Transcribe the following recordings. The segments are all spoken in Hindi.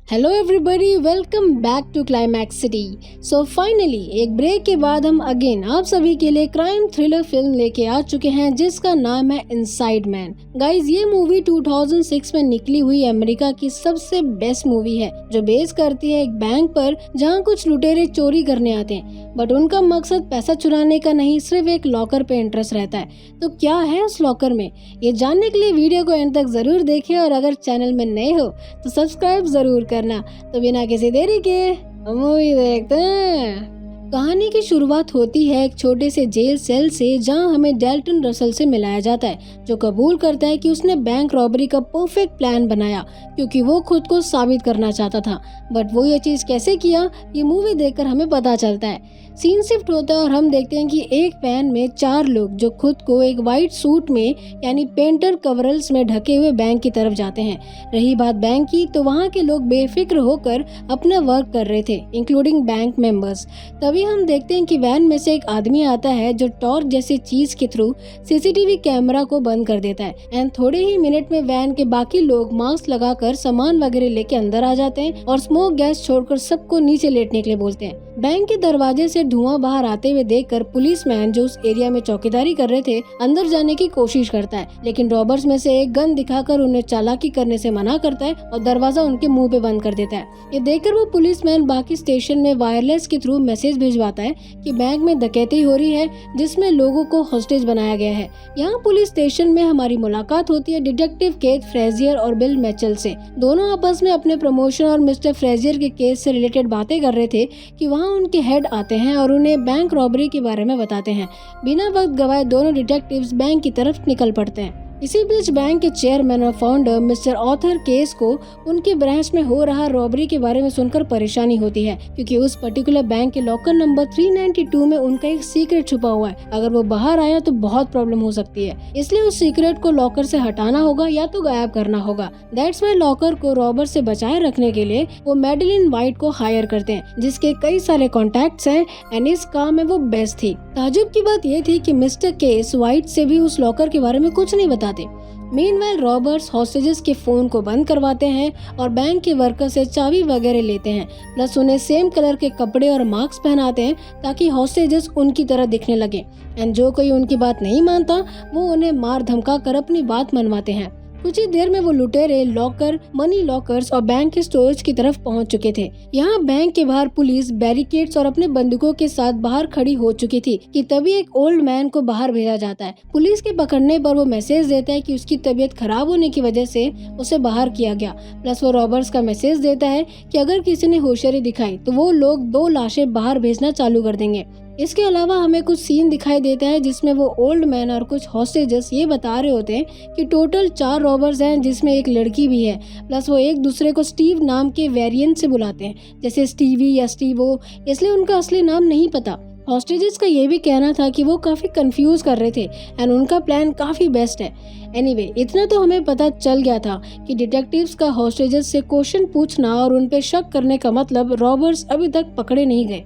Hello everybody, welcome back to climax city. So finally एक ब्रेक के बाद हम अगेन आप सभी के लिए क्राइम थ्रिलर फिल्म लेके आ चुके हैं जिसका नाम है इनसाइड मैन। गाइज, ये मूवी 2006 में निकली हुई अमेरिका की सबसे बेस्ट मूवी है जो बेस करती है एक बैंक पर जहां कुछ लुटेरे चोरी करने आते हैं, बट उनका मकसद पैसा चुराने का नहीं, सिर्फ एक लॉकर पे इंटरेस्ट रहता है। तो क्या है उस लॉकर में, ये जानने के लिए वीडियो को एंड तक जरूर देखें और अगर चैनल में नए हो तो सब्सक्राइब जरूर करना। तो बिना किसी देरी के मूवी देखते हैं। कहानी की शुरुआत होती है एक छोटे से जेल सेल से जहां हमें डेल्टन रसल से मिलाया जाता है जो कबूल करता है कि उसने बैंक रॉबरी का परफेक्ट प्लान बनाया क्योंकि वो खुद को साबित करना चाहता था। बट वो ये चीज कैसे किया, ये मूवी देखकर हमें पता चलता है। सीन शिफ्ट होता है और हम देखते हैं कि एक वैन में 4 लोग जो खुद को एक वाइट सूट में यानी पेंटर कवरल्स में ढके हुए बैंक की तरफ जाते हैं। रही बात बैंक की, तो वहाँ के लोग बेफिक्र होकर अपना वर्क कर रहे थे, इंक्लूडिंग बैंक मेंबर्स। तभी हम देखते हैं कि वैन में से एक आदमी आता है जो टॉर्च जैसी चीज के थ्रू सीसीटीवी कैमरा को बंद कर देता है एंड थोड़े ही मिनट में वैन के बाकी लोग मास्क लगाकर सामान वगैरह लेके अंदर आ जाते हैं और स्मोक गैस छोड़कर सबको नीचे लेटने के लिए बोलते हैं। बैंक के दरवाजे से धुआं बाहर आते हुए देखकर पुलिसमैन जो उस एरिया में चौकीदारी कर रहे थे अंदर जाने की कोशिश करता है, लेकिन रॉबर्स में से एक गन दिखाकर उन्हें चालाकी करने से मना करता है और दरवाजा उनके मुंह पे बंद कर देता है। ये देखकर वो पुलिसमैन बाकी स्टेशन में वायरलेस के थ्रू मैसेज भिजवाता है कि बैंक में डकैती हो रही है जिसमें लोगों को हॉस्टेज बनाया गया है। यहाँ पुलिस स्टेशन में हमारी मुलाकात होती है डिटेक्टिव केथ फ्रेजियर और बिल मैचल से। दोनों आपस में अपने प्रमोशन और मिस्टर फ्रेजियर के केस से रिलेटेड बातें कर रहे थे कि वहाँ उनके हेड आते हैं और उन्हें बैंक रॉबरी के बारे में बताते हैं। बिना वक्त गवाए दोनों डिटेक्टिव्स बैंक की तरफ निकल पड़ते हैं। इसी बीच बैंक के चेयरमैन और फाउंडर मिस्टर ऑथर केस को उनके ब्रांच में हो रहा रॉबरी के बारे में सुनकर परेशानी होती है क्योंकि उस पर्टिकुलर बैंक के लॉकर नंबर 392 में उनका एक सीक्रेट छुपा हुआ है। अगर वो बाहर आया तो बहुत प्रॉब्लम हो सकती है, इसलिए उस सीक्रेट को लॉकर से हटाना होगा या तो गायब करना होगा। दैट्स वाई लॉकर को रॉबर से बचाए रखने के लिए वो मैडेलिन वाइट को हायर करते हैं जिसके कई सारे कॉन्टैक्ट्स हैं एंड इस काम में वो बेस्ट थी। ताजुब की बात ये थी कि मिस्टर केस वाइट से भी उस लॉकर के बारे में कुछ नहीं बताते। मीनवाइल रॉबर्स हॉस्टेजेस के फोन को बंद करवाते हैं और बैंक के वर्कर से चाबी वगैरह लेते हैं, प्लस उन्हें सेम कलर के कपड़े और मास्क पहनाते हैं ताकि हॉस्टेजेस उनकी तरह दिखने लगे एंड जो कोई उनकी बात नहीं मानता वो उन्हें मार धमका कर अपनी बात मनवाते हैं। कुछ ही देर में वो लुटेरे लॉकर, मनी लॉकर्स और बैंक के स्टोरेज की तरफ पहुंच चुके थे। यहाँ बैंक के बाहर पुलिस बैरिकेड्स और अपने बंदूकों के साथ बाहर खड़ी हो चुकी थी कि तभी एक ओल्ड मैन को बाहर भेजा जाता है। पुलिस के पकड़ने पर वो मैसेज देता है कि उसकी तबीयत खराब होने की वजह से उसे बाहर किया गया। प्लस वो रॉबर्स का मैसेज देता है कि अगर किसी ने होशियारी दिखाई तो वो लोग 2 लाशें बाहर भेजना चालू कर देंगे। इसके अलावा हमें कुछ सीन दिखाई देता है जिसमें वो ओल्ड मैन और कुछ हॉस्टेजेस ये बता रहे होते हैं कि टोटल 4 रॉबर्स हैं जिसमें एक लड़की भी है। प्लस वो एक दूसरे को स्टीव नाम के वेरिएंट से बुलाते हैं, जैसे स्टीवी या स्टीवो, इसलिए उनका असली नाम नहीं पता। हॉस्टेजेस का ये भी कहना था कि वो काफी कंफ्यूज कर रहे थे एंड उनका प्लान काफी बेस्ट है। एनीवे, इतना तो हमें पता चल गया था कि डिटेक्टिव्स का हॉस्टेजेस से क्वेश्चन पूछना और उन पे शक करने का मतलब रॉबर्स अभी तक पकड़े नहीं गए।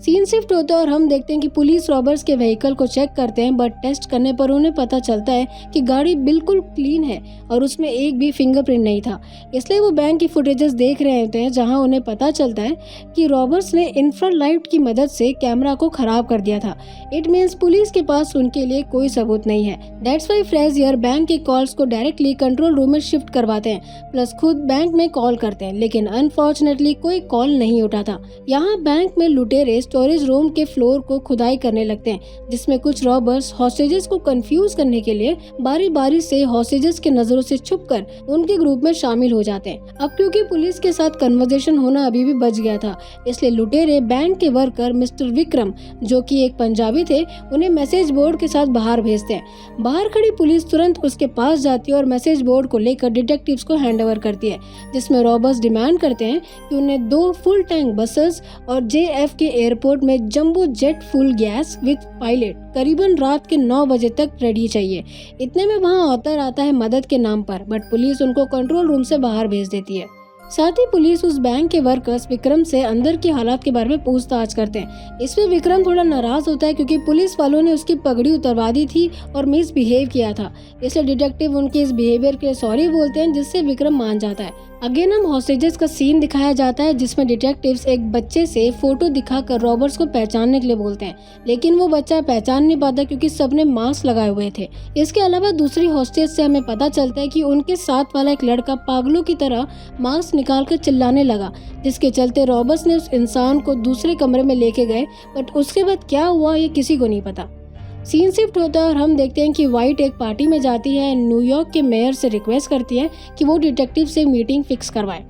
सीन शिफ्ट होता है और हम देखते हैं कि पुलिस रॉबर्स के व्हीकल को चेक करते हैं, बट टेस्ट करने पर उन्हें पता चलता है कि गाड़ी बिल्कुल क्लीन है और उसमें एक भी फिंगरप्रिंट नहीं था। इसलिए वो बैंक की फुटेजेस देख रहे होते हैं जहां उन्हें पता चलता है कि रॉबर्स ने इंफ्रालाइट की मदद से कैमरा को खराब कर दिया था। इट मीन्स पुलिस के पास उनके लिए कोई सबूत नहीं है। दैट्स वाई फ्रेजियर बैंक के कॉल्स को डायरेक्टली कंट्रोल रूम में शिफ्ट करवाते हैं, प्लस खुद बैंक में कॉल करते हैं, लेकिन अनफॉर्चुनेटली कोई कॉल नहीं उठाता। यहाँ बैंक में लुटेरे स्टोरेज रूम के फ्लोर को खुदाई करने लगते हैं जिसमें कुछ रॉबर्स हॉस्टेजेस को कंफ्यूज करने के लिए बारी बारी से हॉस्टेजेस के नजरों से छुपकर उनके ग्रुप में शामिल हो जाते हैं। अब क्योंकि पुलिस के साथ कन्वर्सेशन होना अभी भी बच गया था, इसलिए लुटेरे बैंक के वर्कर मिस्टर विक्रम जो कि एक पंजाबी थे उन्हें मैसेज बोर्ड के साथ बाहर भेजते हैं। बाहर खड़ी पुलिस तुरंत उसके पास जाती है और मैसेज बोर्ड को लेकर डिटेक्टिव्स को हैंडओवर करती है, जिसमें रॉबर्स डिमांड करते हैं कि उन्हें 2 फुल टैंक बसेस और JF के एयरपोर्ट में jumbo jet full gas with pilot करीबन रात के 9 बजे तक रेडी चाहिए। इतने में वहां ऑथर आता है मदद के नाम पर, बट पुलिस उनको कंट्रोल रूम से बाहर भेज देती है। साथ ही पुलिस उस बैंक के वर्कर्स विक्रम से अंदर के हालात के बारे में पूछताछ करते हैं। इसमें विक्रम थोड़ा नाराज होता है क्योंकि पुलिस वालों ने उसकी पगड़ी उतरवा दी थी और मिसबिहेव किया था, इसलिए डिटेक्टिव उनके इस बिहेवियर के लिए सॉरी बोलते हैं जिससे विक्रम मान जाता है। अगेन हम हॉस्टेजेस का सीन दिखाया जाता है जिसमें डिटेक्टिव्स एक बच्चे से फोटो दिखाकर रॉबर्स को पहचानने के लिए बोलते हैं, लेकिन वो बच्चा पहचान नहीं पाता क्योंकि सबने मास्क लगाए हुए थे। इसके अलावा दूसरी हॉस्टेज से हमें पता चलता है कि उनके साथ वाला एक लड़का पागलों की तरह मास्क निकालकर चिल्लाने लगा, जिसके चलते रॉबर्स ने उस इंसान को दूसरे कमरे में लेके गए, बट उसके बाद क्या हुआ ये किसी को नहीं पता। सीन शिफ्ट होता है और हम देखते हैं कि वाइट एक पार्टी में जाती है, न्यूयॉर्क के मेयर से रिक्वेस्ट करती है कि वो डिटेक्टिव से मीटिंग फिक्स करवाए।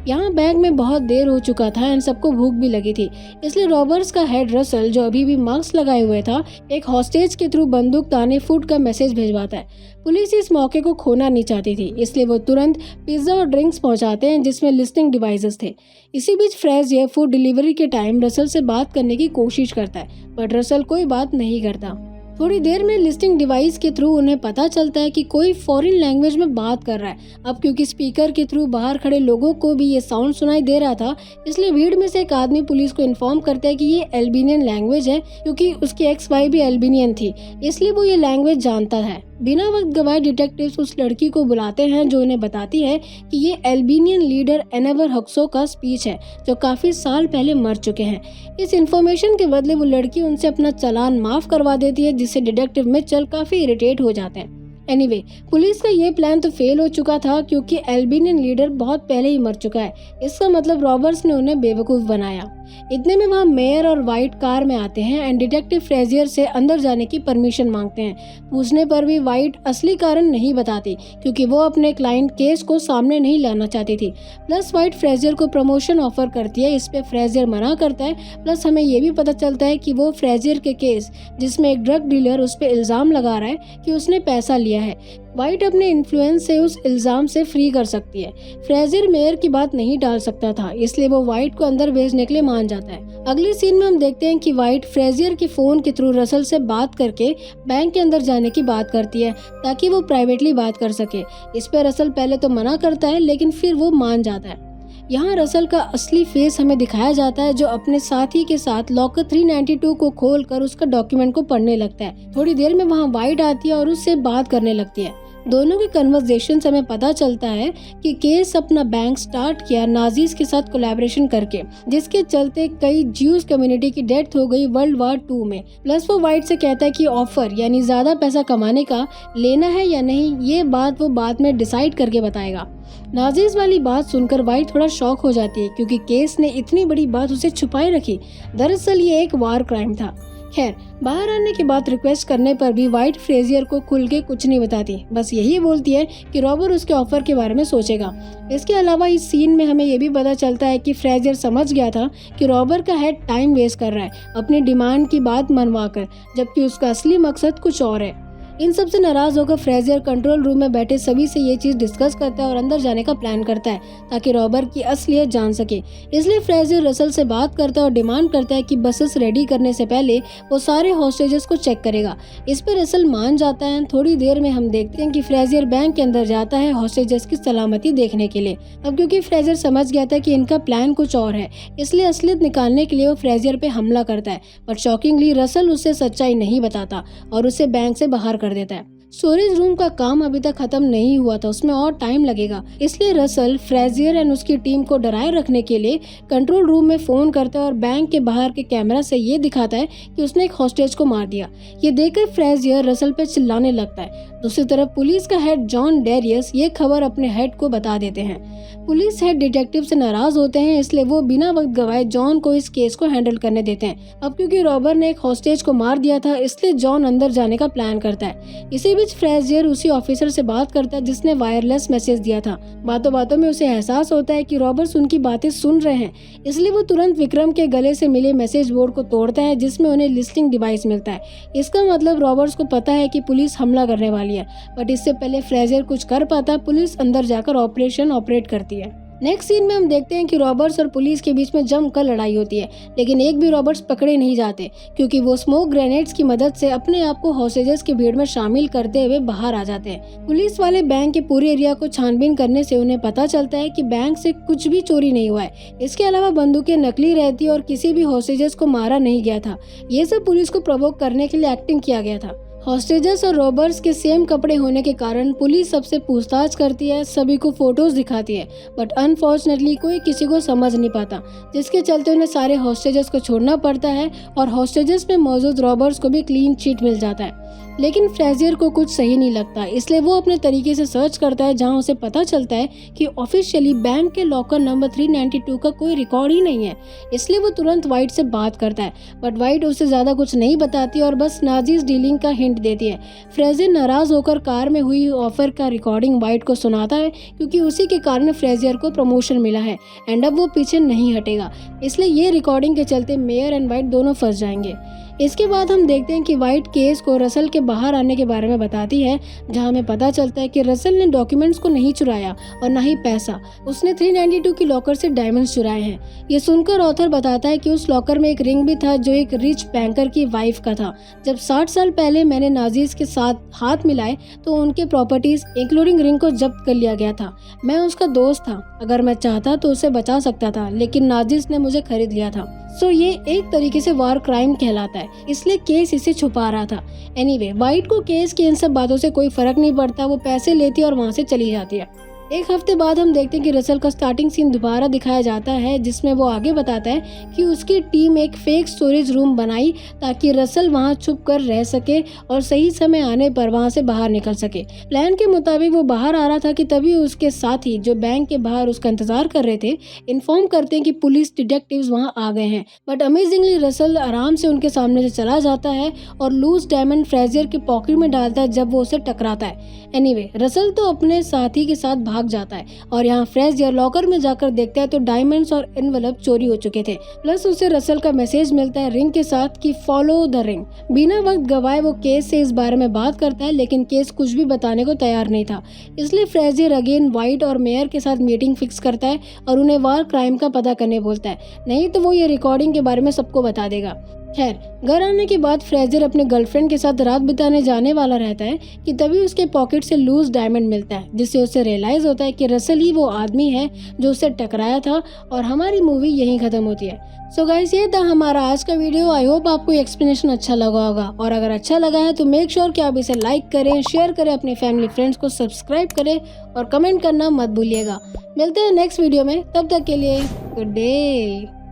यहाँ बैंक में बहुत देर हो चुका था एंड सबको भूख भी लगी थी, इसलिए रॉबर्स का हेड रसल, जो अभी भी मास्क लगाए हुए था, एक हॉस्टेज के थ्रू बंदूक ताने फूट का मैसेज भेजवाता है। पुलिस इस मौके को खोना नहीं चाहती थी, इसलिए वो तुरंत पिज्जा और ड्रिंक्स पहुंचाते हैं जिसमें लिस्टिंग डिवाइसेस थे। इसी बीच फ्रेजियर फूड डिलीवरी के टाइम रसल से बात करने की कोशिश करता है, बट रसल कोई बात नहीं करता। थोड़ी देर में लिस्टिंग डिवाइस के थ्रू उन्हें पता चलता है कि कोई फॉरेन लैंग्वेज में बात कर रहा है। अब क्योंकि स्पीकर के थ्रू बाहर खड़े लोगों को भी ये साउंड सुनाई दे रहा था, इसलिए भीड़ में से एक आदमी पुलिस को इन्फॉर्म करता है कि ये एल्बेनियन लैंग्वेज है, क्योंकि उसकी एक्स वाइफ भी एल्बेनियन थी, इसलिए वो ये लैंग्वेज जानता है। बिना वक्त गवाए डिटेक्टिव्स उस लड़की को बुलाते हैं जो उन्हें बताती है कि ये एल्बेनियन लीडर एनेवर हक्सो का स्पीच है, जो काफी साल पहले मर चुके हैं। इस इंफॉर्मेशन के बदले वो लड़की उनसे अपना चालान माफ करवा देती है, जिससे डिटेक्टिव मिचेल काफी इरिटेट हो जाते हैं। एनीवे, पुलिस का ये प्लान तो फेल हो चुका था क्योंकि एल्बेनियन लीडर बहुत पहले ही मर चुका है। इसका मतलब रॉबर्ट्स ने उन्हें बेवकूफ बनाया। इतने में वहाँ मेयर और वाइट कार में आते हैं एंड डिटेक्टिव फ्रेजियर से अंदर जाने की परमिशन मांगते हैं। पूछने पर भी वाइट असली कारण नहीं बताती क्योंकि वो अपने क्लाइंट केस को सामने नहीं लाना चाहती थी। प्लस वाइट फ्रेजियर को प्रमोशन ऑफर करती है, इस पे फ्रेजियर मना करता है। प्लस हमें ये भी पता चलता है कि वो फ्रेजियर के केस जिसमें एक ड्रग डीलर उस पर इल्जाम लगा रहा है कि उसने पैसा लिया है, वाइट अपने इन्फ्लुएंस से उस इल्जाम से फ्री कर सकती है। फ्रेजियर मेयर की बात नहीं टाल सकता था, इसलिए वो वाइट को अंदर भेजने के लिए मान जाता है। अगले सीन में हम देखते हैं कि वाइट फ्रेजियर के फोन के थ्रू रसल से बात करके बैंक के अंदर जाने की बात करती है ताकि वो प्राइवेटली बात कर सके। इस पर रसल पहले तो मना करता है, लेकिन फिर वो मान जाता है। यहाँ रसल का असली फेस हमें दिखाया जाता है, जो अपने साथी के साथ लॉकर 392 को खोलकर उसका डॉक्यूमेंट को पढ़ने लगता है। थोड़ी देर में वहाँ वाइट आती है और उससे बात करने लगती है। दोनों के कन्वर्सेशन से हमें पता चलता है कि केस अपना बैंक स्टार्ट किया नाजीज के साथ कोलैबोरेशन करके, जिसके चलते कई ज्यूज कम्युनिटी की डेथ हो गई वर्ल्ड वॉर 2 में। प्लस वो वाइट से कहता है कि ऑफर यानी ज्यादा पैसा कमाने का लेना है या नहीं, ये बात वो बाद में डिसाइड करके बताएगा। नाजीज वाली बात सुनकर वाइट थोड़ा शॉक हो जाती है क्योंकि केस ने इतनी बड़ी बात उसे छुपाए रखी। दरअसल ये एक वार क्राइम था। खैर, बाहर आने के बाद रिक्वेस्ट करने पर भी वाइट फ्रेजियर को खुल के कुछ नहीं बताती, बस यही बोलती है कि रॉबर्ट उसके ऑफर के बारे में सोचेगा। इसके अलावा इस सीन में हमें ये भी पता चलता है कि फ्रेजियर समझ गया था कि रॉबर्ट का हेड टाइम वेस्ट कर रहा है अपनी डिमांड की बात मनवाकर, जबकि उसका असली मकसद कुछ और है। इन सब से नाराज होकर फ्रेजियर कंट्रोल रूम में बैठे सभी से ये चीज डिस्कस करता है और अंदर जाने का प्लान करता है ताकि रॉबर्ट की असलियत जान सके। इसलिए फ्रेजियर रसल से बात करता है और डिमांड करता है कि बसेस रेडी करने से पहले वो सारे हॉस्टेजेस को चेक करेगा। इस पर रसल मान जाता है। थोड़ी देर में हम देखते हैं कि फ्रेजियर बैंक के अंदर जाता है हॉस्टेजेस की सलामती देखने के लिए। अब क्योंकि फ्रेजियर समझ गया था कि इनका प्लान कुछ और है, इसलिए असलियत निकालने के लिए वो फ्रेजियर पे हमला करता है, बट शॉकिंगली रसल उससे सच्चाई नहीं बताता और उसे बैंक से बाहर कर देता है। स्टोरेज रूम का काम अभी तक खत्म नहीं हुआ था, उसमें और टाइम लगेगा, इसलिए रसल फ्रेजियर एंड उसकी टीम को डराए रखने के लिए कंट्रोल रूम में फोन करता है और बैंक के बाहर के कैमरा से ये दिखाता है कि उसने एक हॉस्टेज को मार दिया। ये देखकर फ्रेजियर रसल पे चिल्लाने लगता है। दूसरी तरफ पुलिस का हेड जॉन डेरियस ये खबर अपने हेड को बता देते हैं। पुलिस हेड डिटेक्टिव से नाराज होते हैं, इसलिए वो बिना वक्त गवाए जॉन को इस केस को हैंडल करने देते हैं। अब क्योंकि रॉबर्ट ने एक हॉस्टेज को मार दिया था, इसलिए जॉन अंदर जाने का प्लान करता है। इसी बीच फ्रेजियर उसी ऑफिसर से बात करता है जिसने वायरलेस मैसेज दिया था। बातों बातों में उसे एहसास होता है कि रॉबर्ट उनकी बातें सुन रहे हैं, इसलिए वो तुरंत विक्रम के गले से मिले मैसेज बोर्ड को तोड़ता है जिसमें उन्हें लिस्टिंग डिवाइस मिलता है। इसका मतलब रॉबर्ट को पता है कि पुलिस हमला करने वाली है, बट इससे पहले फ्रेजियर कुछ कर पाता, पुलिस अंदर जाकर ऑपरेशन ऑपरेट करती है। नेक्स्ट सीन में हम देखते हैं कि रॉबर्ट्स और पुलिस के बीच में जमकर लड़ाई होती है, लेकिन एक भी रॉबर्ट्स पकड़े नहीं जाते क्योंकि वो स्मोक ग्रेनेड्स की मदद से अपने आप को हॉस्टेजेस की भीड़ में शामिल करते हुए बाहर आ जाते हैं। पुलिस वाले बैंक के पूरे एरिया को छानबीन करने से उन्हें पता चलता है कि बैंक से कुछ भी चोरी नहीं हुआ है। इसके अलावा बंदूकें नकली रहती और किसी भी हॉस्टेजेस को मारा नहीं गया था। ये सब पुलिस को प्रोवोक करने के लिए एक्टिंग किया गया था। हॉस्टेजेस और रॉबर्स के सेम कपड़े होने के कारण पुलिस सबसे पूछताछ करती है, सभी को फोटोज दिखाती है, बट अनफॉर्चुनेटली कोई किसी को समझ नहीं पाता, जिसके चलते उन्हें सारे हॉस्टेजेस को छोड़ना पड़ता है और हॉस्टेजेस में मौजूद रॉबर्स को भी क्लीन चिट मिल जाता है। लेकिन फ्रेजियर को कुछ सही नहीं लगता, इसलिए वो अपने तरीके से सर्च करता है, जहां उसे पता चलता है कि ऑफिशियली बैंक के लॉकर नंबर 392 का कोई रिकॉर्ड ही नहीं है। इसलिए वो तुरंत वाइट से बात करता है, बट वाइट उसे ज़्यादा कुछ नहीं बताती और बस नाजीज डीलिंग का हिंट देती है। फ्रेजियर नाराज़ होकर कार में हुई ऑफर का रिकॉर्डिंग वाइट को सुनाता है, क्योंकि उसी के कारण फ्रेजियर को प्रमोशन मिला है एंड अब वो पीछे नहीं हटेगा। इसलिए ये रिकॉर्डिंग के चलते मेयर एंड वाइट दोनों फंस जाएंगे। इसके बाद हम देखते हैं कि वाइट केस को रसल के बाहर आने के बारे में बताती है, जहां हमें पता चलता है कि रसल ने डॉक्यूमेंट्स को नहीं चुराया और ना ही पैसा, उसने 392 की लॉकर से डायमंड्स चुराए हैं। ये सुनकर ऑथर बताता है कि उस लॉकर में एक रिंग भी था जो एक रिच बैंकर की वाइफ का था। जब 60 साल पहले मैंने नाजीज के साथ हाथ मिलाए तो उनके प्रॉपर्टीज इंक्लूडिंग रिंग को जब्त कर लिया गया था। मैं उसका दोस्त था, अगर मैं चाहता तो उसे बचा सकता था, लेकिन नाजीज ने मुझे खरीद लिया था। सो ये एक तरीके से वार क्राइम कहलाता है, इसलिए केस इसे छुपा रहा था। एनीवे, वाइट को केस की इन सब बातों से कोई फर्क नहीं पड़ता, वो पैसे लेती है और वहाँ से चली जाती है। एक हफ्ते बाद हम देखते हैं कि रसल का स्टार्टिंग सीन दोबारा दिखाया जाता है, जिसमें वो आगे बताता है कि उसकी टीम एक फेक स्टोरेज रूम बनाई ताकि रसल वहां छुप कर रह सके और सही समय आने पर वहां से बाहर निकल सके। प्लान के मुताबिक वो बाहर आ रहा था कि तभी उसके साथी जो बैंक के बाहर उसका इंतजार कर रहे थे इन्फॉर्म करते हैं कि पुलिस डिटेक्टिव्स वहां आ गए हैं, बट अमेजिंगली रसल आराम से उनके सामने से चला जाता है और लूज डायमंड फ्रेजियर के पॉकेट में डालता है जब वो उसे टकराता है। एनीवे, रसल तो अपने साथी के साथ भाग जाता है और यहाँ फ्रेजियर लॉकर में जाकर देखता है तो डायमंड्स और एनवेलप चोरी हो चुके थे। प्लस उसे रसल का मैसेज मिलता है रिंग के साथ कि फॉलो द रिंग। बिना वक्त गवाए वो केस से इस बारे में बात करता है, लेकिन केस कुछ भी बताने को तैयार नहीं था। इसलिए फ्रेजियर अगेन वाइट और मेयर के साथ मीटिंग फिक्स करता है और उन्हें वार क्राइम का पता करने बोलता है, नहीं तो वो ये रिकॉर्डिंग के बारे में सबको बता देगा। खैर, घर आने के बाद फ्रेजियर अपने गर्लफ्रेंड के साथ रात बिताने जाने वाला रहता है कि तभी उसके पॉकेट से लूज डायमंड मिलता है, जिससे उसे रियलाइज होता है कि रसल ही वो आदमी है जो उसे टकराया था और हमारी मूवी यहीं खत्म होती है। सो गाइस, ये था हमारा आज का वीडियो। आई होप आपको एक्सप्लेनेशन अच्छा लगा होगा, और अगर अच्छा लगा है तो मेक श्योर कि आप इसे लाइक करें, शेयर करें, अपने फैमिली फ्रेंड्स को सब्सक्राइब करें और कमेंट करना मत भूलिएगा। मिलते हैं नेक्स्ट वीडियो में, तब तक के लिए गुड डे।